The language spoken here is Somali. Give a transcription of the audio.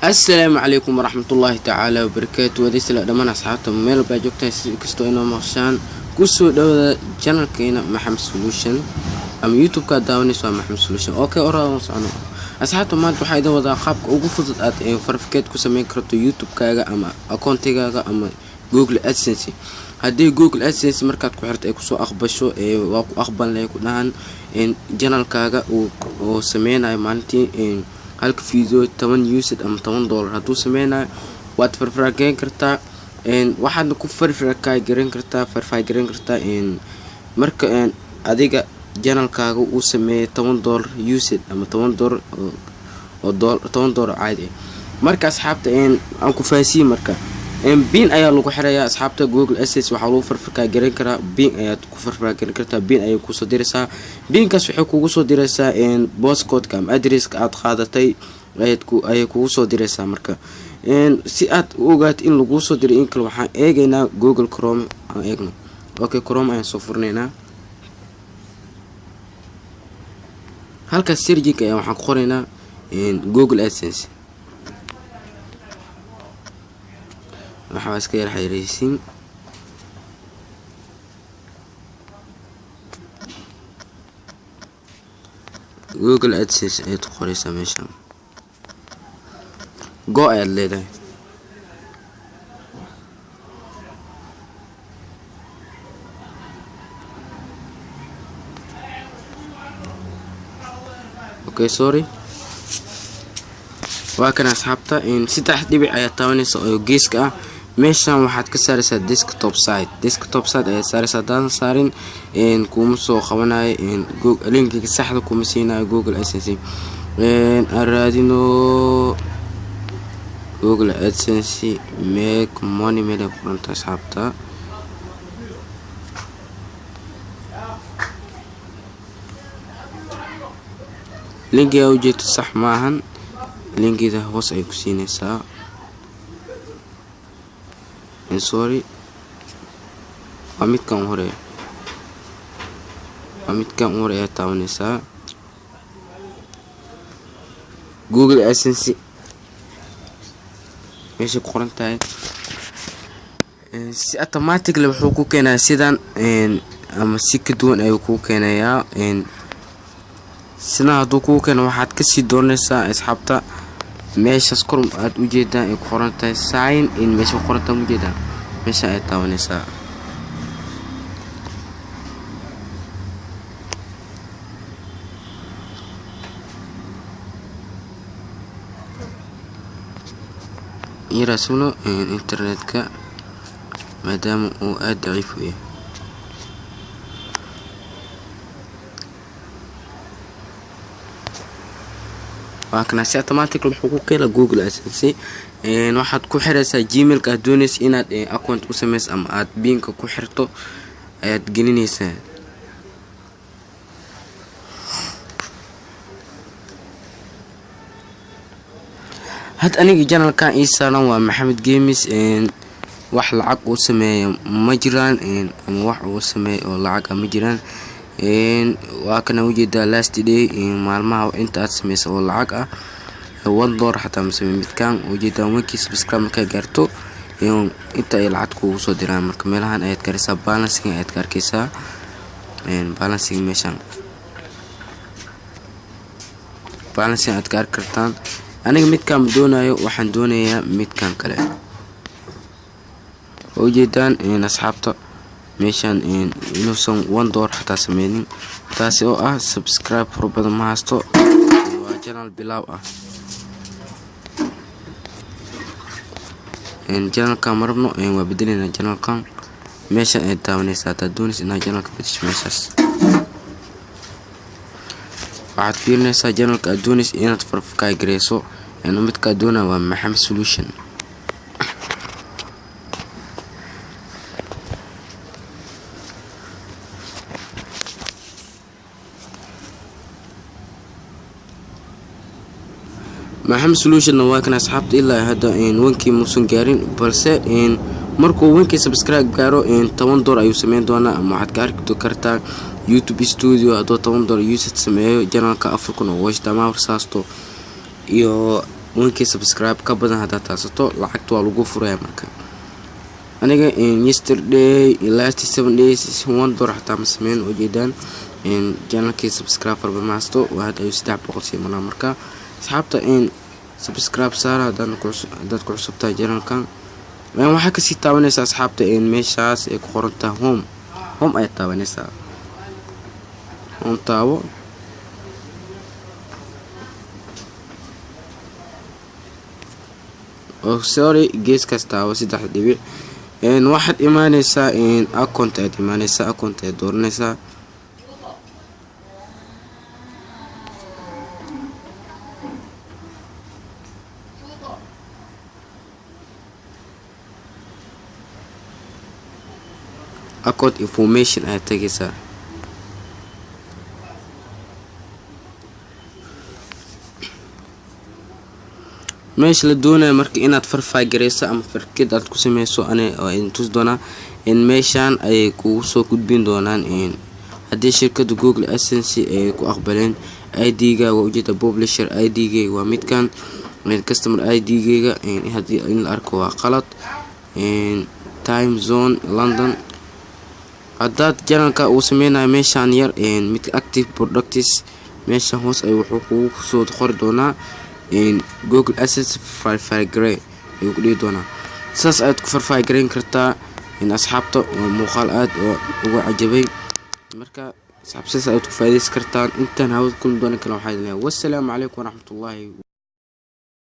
السلام عليكم ورحمة الله تعالى وبركاته. ودي سلا دمان أصحابته ميل باجوكتان كستو إنه مخشان كوسو دو channel كينا محمد سولوشن أم يوتيوب كداوني سوا محمد سولوشن. أوكي أورا وصانو أصحابته ما أنتو حيدا وضع قابك أوقو فضل أت فرفكات كوسمين كرتو يوتيوب كاغا أما أكونتي كاغا أما جوجل أدسنسي. هدي جوجل أدسنسي مركات كوحرت كوسو أخبشو واقو أخبان ليكو نهان إن channel كاغا و سمين أي مانتي إن halka video 8 USD ama $10 haduu sameeyay waad farfarageyn kartaa waxaad ku farfarageyn kartaa marka adiga channelkaaga uu sameeyay $10 USD ama $10 oo $10 caadi marka asxaabta aan ku faasiin marka bin ayaa lagu xirayaa asxaabta Google Ads waxa lagu farfarageyn karaa bin ayaad ku farfarageyn kartaa bin ay ku soo diraysaa binkaas waxay kugu soo diraysaa postcode ama address-ka aad qaadatay ay kugu soo diraysaa marka si aad u ogaato in lagu soo diray in kale waxaan eegaynaa Google Chrome aan eegno. Okay, Chrome ayaan soo furnaynaa halka search-ka ayaan waxaan qoraynaa Google Ads waxaa iska yar xayiraysiin Google Ads ay qoraysaa meesha go aad leedahay okay sorry waa kana asxaabta saddex dhibic ayaa taabanaysa oo geeska ah meeshan waxaad ka saaraysaa desktop site ayaa saaraysaa daan saarin kuma soo qabanayo linkiga saxda kuma siinayo Google AdSense aradino Google AdSense make money made qoranta asxaabta linkiga ujeedo sax maahan linkiga hoos ay ku siinaysaa sorry midkan hore ayaa taabanaysaa Google AdSense meesha ku qoran tahay si automatically wuxuu ku keenaa sidan ama si ka duwan ayuu ku keenayaa sina haduu ku keeno waxaad ka sii doonaysaa asxaabta meeshaas kor aad u jeedaan ay ku qoran tahay sign in meesha ku qoran tahay u jeedaan meesha ay taabanaysaa يراسلو انترنتك مادام uu aad daciif u yahay waakana si automatic wuxuu ku keenaa Google AdSense waxaad ku xiraysaa Gmail ka doonaysa inaad account u sameeyso ama aad binka ku xirto ayaad gelinaysaa had aniga channelka isaanan waa Maxamed Games wax lacag uu sameeyo ma jiraan ama wax uu sameeyo oo lacag ma jiraan waa kana ujeedaa last day maalmaha inta aad sameeyso oo lacag ah $1 xataa ma sameeyo midkaan ujeedaa markii subscribe ka gaarto inta ay lacag kugu soo diraan marka meelahan ayaad karaysaa balancing ayaad ka arkaysaa balancing meeshan balancing aad ka kartaan aniga midkaan doonayo waxaan doonayaa midkaan kale ujeedaan asxaabta meeshan inuusan $1 xataa sameeynin taasi oo ah subscribe badan ma haysto waa channel bilaw ah channelka marabno waa bedelina channelkan meeshan ay taabanaysaa ta doonaysa inaad channelka bedesho meeshaas waxaad fiirinaysaa channelka aad doonaysa inaad farfarageynayso midka doona waa Maxamed Solution Maxamed Solution waa kana asxaabta ilaa hadda wankii muusan gaarin balse markuu wankii subscribe gaaro $10 ayuu sameyn doonaa ama waxaad ka arki kartaa YouTube Studio hadoo $10 USD sameeyo channelka African oo watch tama warsaasto iyo 1k subscribe ka badan hadaa taasato lacagta waa lagu furaya marka aniga yesterday last 7 days $1 hataa ma sameyn oo jeedaan channelkii subscriber ba maasto waa hada 300 mana marka asxaabta subscribe saara hadaan ku cusubtaa channelkan waxa ka sii taabanaysa asxaabta meeshaas ay ku qorantaa home ay taabanaysa home taabo sorry geeskaas taabo 3 dhibic waxaad imaanaysaa account aad imaanaysaa account aad dooranaysaa account information aad tagaysaa meesha la doonayo marka inaad verify gareyso ama farkid aad ku sameyso oo intus doona meeshan ay kugu soo gudbin doonaan hadii shirkadda Google AdSense ay ku aqbaleen ID-ga waa ujeeda publisher ID-ga waa midkan customer ID-ga hadii in la arko waa qalad time zone London hadaad channelka uu sameynayo meeshan yar mid active products meesha hoos ay wuxuu kugu soo qori doonaa Google AdSense verify gray ayuu ku dhigi doonaa saas aad ku verify gareyn kartaa asxaabta muuqaal aad oo ugu cajabay marka asxaabtaas aad ku faa'iideysan kartaan intaan hawada kun doona kala waxaa idin leeyahay wassalaamu calaykum waraxmatullaahi